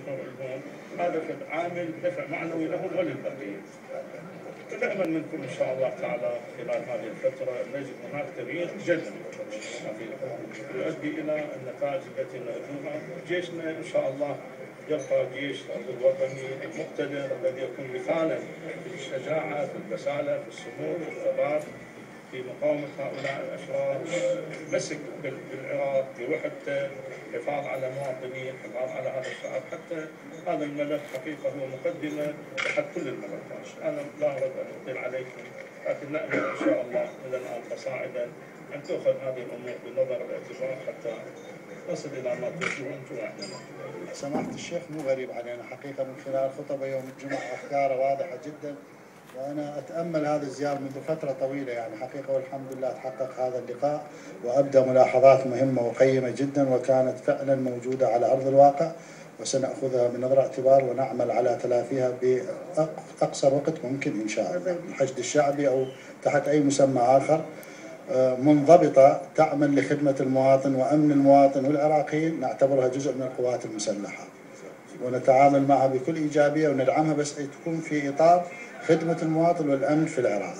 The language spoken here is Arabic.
يشوفون هذا عامل دفع معنوي لهم وللبقيه. نأمل منكم إن شاء الله تعالى خلال هذه الفترة أن يجد هناك تغيير جذري يؤدي إلى النتائج التي نرجوها. جيشنا إن شاء الله يبقى جيش الوطني المقتدر الذي يكون مثالا في الشجاعة، في البسالة، في الصمود، في الثبات، في مقاومة هؤلاء الأشرار، مسك بالعراق بوحدته، حفاظ على مواطنيه، حفاظ على هذا الشعب. حتى هذا الملف حقيقة هو مقدمة لحد كل الملفات. أنا لا أريد أن أطيل عليكم، لكن نأمل إن شاء الله من الآن فصاعدا أن تؤخذ هذه الأمور بنظر الاعتبار حتى نصل إلى ما تريدون أنتم وإحنا. سماحة الشيخ مو غريب علينا حقيقة، من خلال خطبه يوم الجمعة أفكاره واضحة جدا، وأنا أتأمل هذا الزيارة منذ فترة طويلة يعني حقيقة، والحمد لله تحقق هذا اللقاء وأبدى ملاحظات مهمة وقيمة جدا وكانت فعلا موجودة على أرض الواقع، وسنأخذها بنظر اعتبار ونعمل على تلافيها بأقصر وقت ممكن إن شاء الله. الحشد الشعبي أو تحت أي مسمى آخر منضبطة تعمل لخدمة المواطن وأمن المواطن والعراقيين، نعتبرها جزء من القوات المسلحة ونتعامل معها بكل إيجابية وندعمها، بس تكون في إطار خدمة المواطن والأمن في العراق.